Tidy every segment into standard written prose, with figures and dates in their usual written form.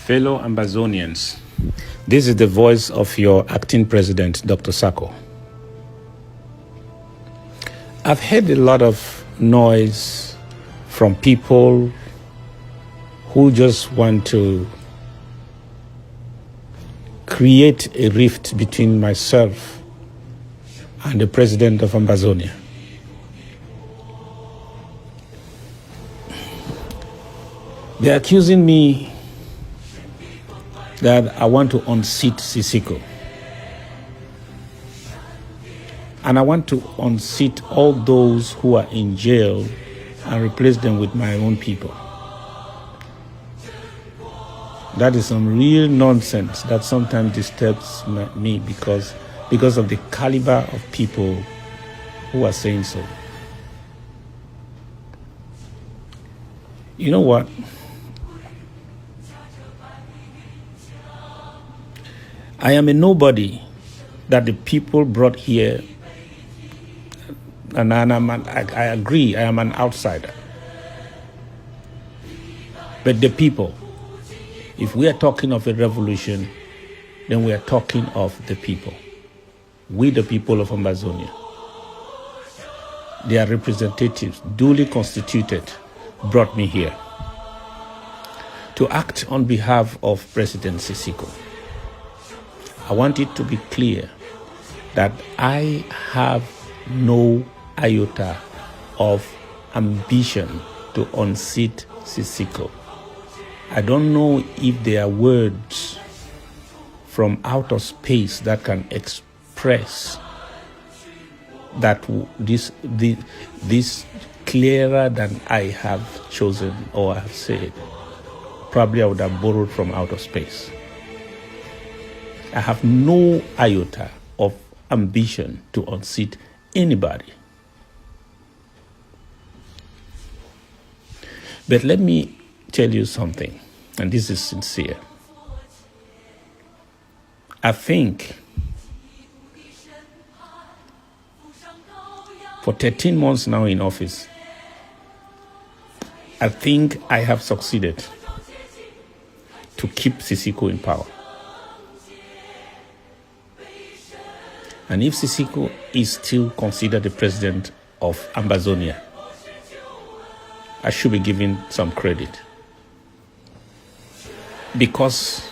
Fellow Ambazonians, this is the voice of your acting president, Dr. Sako. I've heard a lot of noise from people who just want to create a rift between myself and the president of Ambazonia. They're accusing me that I want to unseat Sisiko. And I want to unseat all those who are in jail and replace them with my own people. That is some real nonsense that sometimes disturbs me because of the caliber of people who are saying so. You know what? I am a nobody that the people brought here, and I agree, I am an outsider. But the people, if we are talking of a revolution, then we are talking of the people. We, the people of Ambazonia. Their representatives, duly constituted, brought me here to act on behalf of President Sisiko. I want it to be clear that I have no iota of ambition to unseat Sisiko. I don't know if there are words from outer space that can express that this clearer than I have chosen or have said. Probably I would have borrowed from outer space. I have no iota of ambition to unseat anybody. But let me tell you something, and this is sincere. I think for 13 months now in office, I think I have succeeded to keep Sisiko in power. And if Sisiko is still considered the president of Ambazonia, I should be given some credit. Because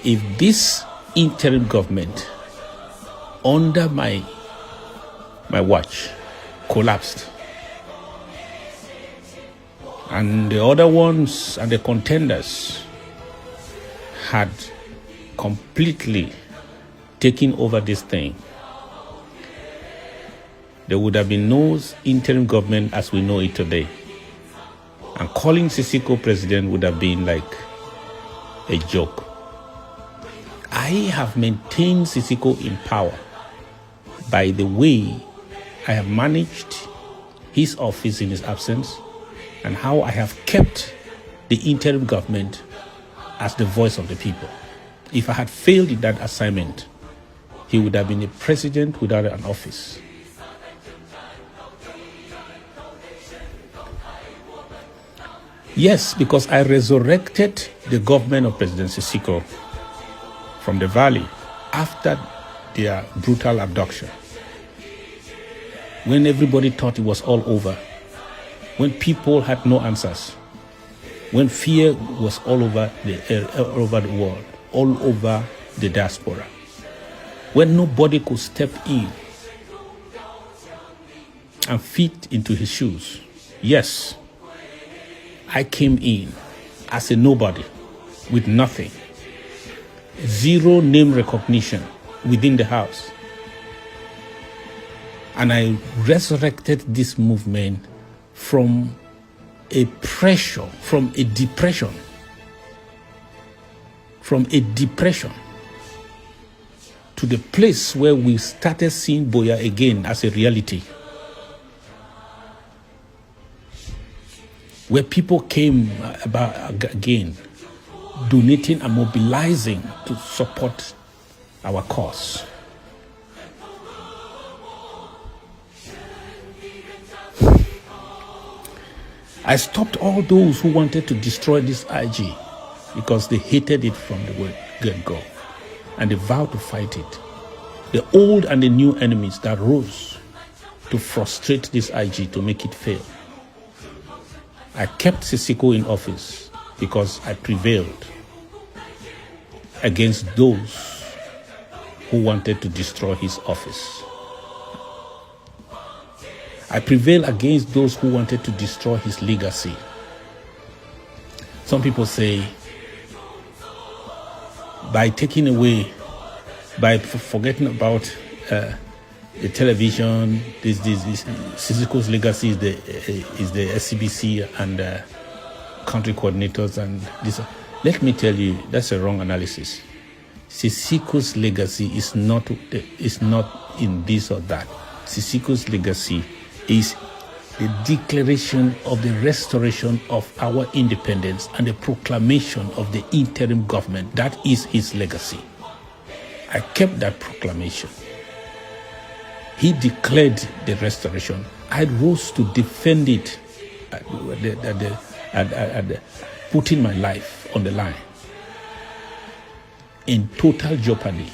if this interim government under my watch collapsed, and the other ones and the contenders had completely taken over this thing, there would have been no interim government as we know it today. And calling Sisiko president would have been like a joke. I have maintained Sisiko in power by the way I have managed his office in his absence and how I have kept the interim government as the voice of the people. If I had failed in that assignment, he would have been a president without an office. Yes, because I resurrected the government of President Sisiko from the valley after their brutal abduction. When everybody thought it was all over, when people had no answers, when fear was all over the world, all over the diaspora, when nobody could step in and fit into his shoes. Yes, I came in as a nobody with nothing, zero name recognition within the house. And I resurrected this movement from a pressure, from a depression, to the place where we started seeing Boya again as a reality. Where people came again, donating and mobilizing to support our cause. I stopped all those who wanted to destroy this IG. because they hated it from the get-go, and they vowed to fight it. The old and the new enemies that rose to frustrate this IG to make it fail. I kept Sisiko in office because I prevailed against those who wanted to destroy his office. I prevailed against those who wanted to destroy his legacy. Some people say, by taking away, by forgetting about the television, this Sisiko's legacy is the SCBC and country coordinators and this. Let me tell you, that's a wrong analysis. Sisiko's legacy is not in this or that. Sisiko's legacy is the declaration of the restoration of our independence and the proclamation of the interim government. That is his legacy. I kept that proclamation. He declared the restoration. I rose to defend it, putting my life on the line, in total jeopardy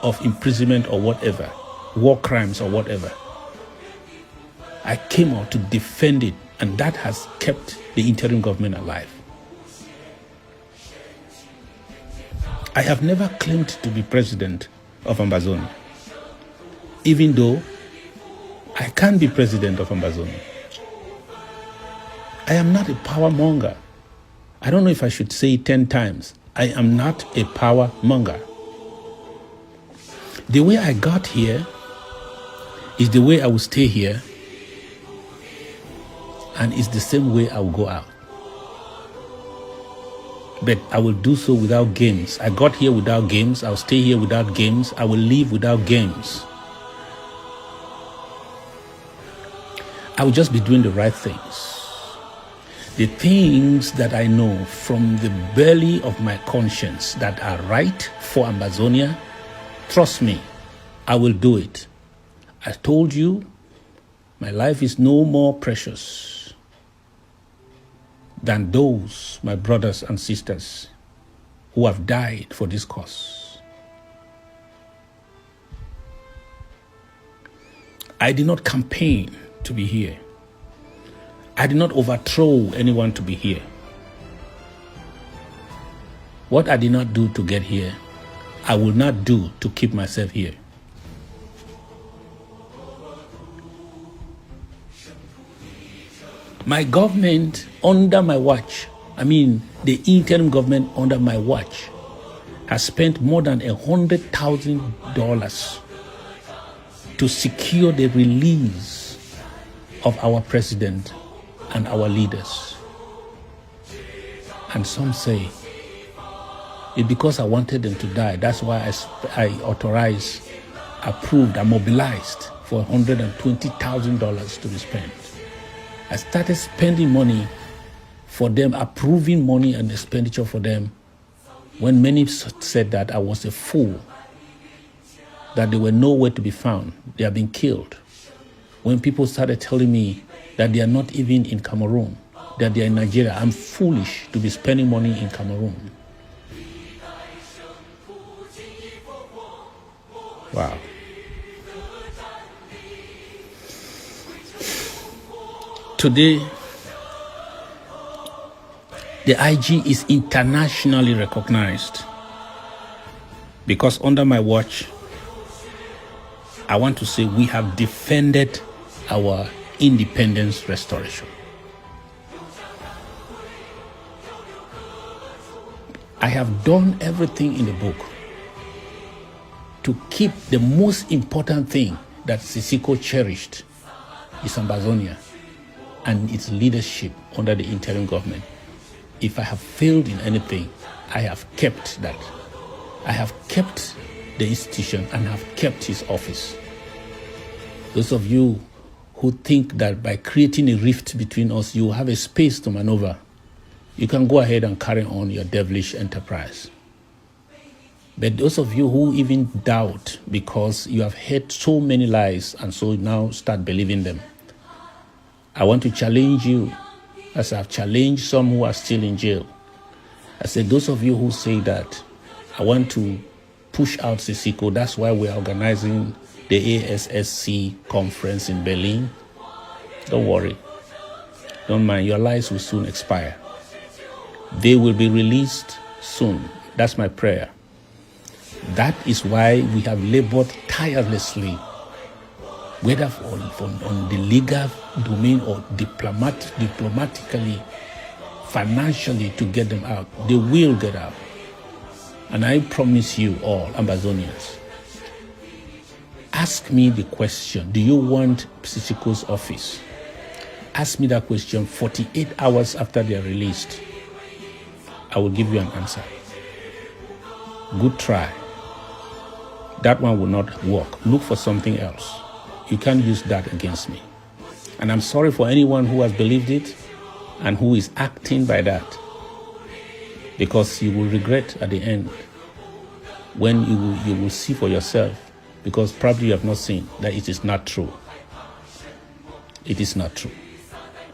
of imprisonment or whatever, war crimes or whatever. I came out to defend it, and that has kept the interim government alive. I have never claimed to be president of Ambazonia, even though I can be president of Ambazonia. I am not a power monger. I don't know if I should say it 10 times. I am not a power monger. The way I got here is the way I will stay here, and it's the same way I will go out. But I will do so without games. I got here without games. I'll stay here without games. I will leave without games. I will just be doing the right things. The things that I know from the belly of my conscience that are right for Ambazonia, trust me, I will do it. I told you, my life is no more precious than those, my brothers and sisters, who have died for this cause. I did not campaign to be here. I did not overthrow anyone to be here. What I did not do to get here, I will not do to keep myself here. My government under my watch, the interim government under my watch, has spent more than $100,000 to secure the release of our president and our leaders. And some say it's because I wanted them to die. That's why I authorized, approved, and mobilized for $120,000 to be spent. I started spending money for them, approving money and expenditure for them, when many said that I was a fool, that they were nowhere to be found. They have been killed. When people started telling me that they are not even in Cameroon, that they are in Nigeria, I'm foolish to be spending money in Cameroon. Wow. Today, the IG is internationally recognized because under my watch, I want to say we have defended our independence restoration. I have done everything in the book to keep the most important thing that Sisiko cherished is Ambazonia and its leadership under the interim government. If I have failed in anything, I have kept that. I have kept the institution and have kept his office. Those of you who think that by creating a rift between us, you have a space to maneuver, you can go ahead and carry on your devilish enterprise. But those of you who even doubt because you have heard so many lies and so now start believing them, I want to challenge you, as I've challenged some who are still in jail. I said, those of you who say that I want to push out Sisiko, that's why we're organizing the ASSC conference in Berlin. Don't worry. Don't mind. Your lives will soon expire. They will be released soon. That's my prayer. That is why we have labored tirelessly, whether on the legal domain or diplomatically, financially, to get them out. They will get out. And I promise you all, Ambazonians, ask me the question, do you want Sisiko's office? Ask me that question 48 hours after they are released. I will give you an answer. Good try. That one will not work. Look for something else. You can't use that against me. And I'm sorry for anyone who has believed it and who is acting by that, because you will regret at the end when you will see for yourself, because probably you have not seen that it is not true. It is not true.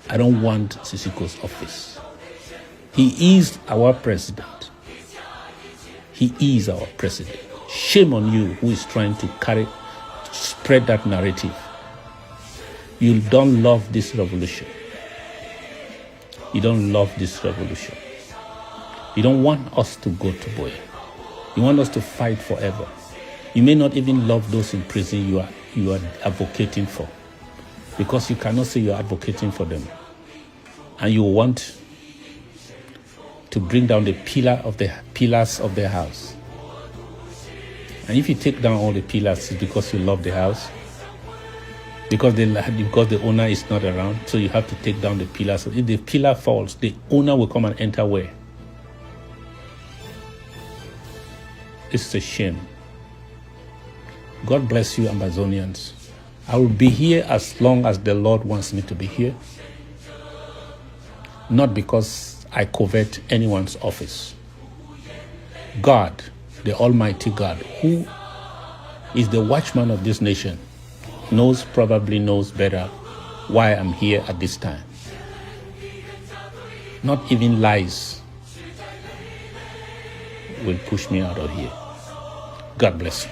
I don't want Sisiko's office. He is our president. He is our president. Shame on you who is trying to spread that narrative. You don't love this revolution. You don't love this revolution. You don't want us to go to Boya. You want us to fight forever. You may not even love those in prison you are advocating for, because you cannot say you're advocating for them. And you want to bring down the pillars of their house. And if you take down all the pillars, it's because you love the house. Because the owner is not around, so you have to take down the pillars. If the pillar falls, the owner will come and enter where? It's a shame. God bless you, Ambazonians. I will be here as long as the Lord wants me to be here. Not because I covet anyone's office. God, the Almighty God, who is the watchman of this nation, probably knows better why I'm here at this time. Not even lies will push me out of here. God bless you.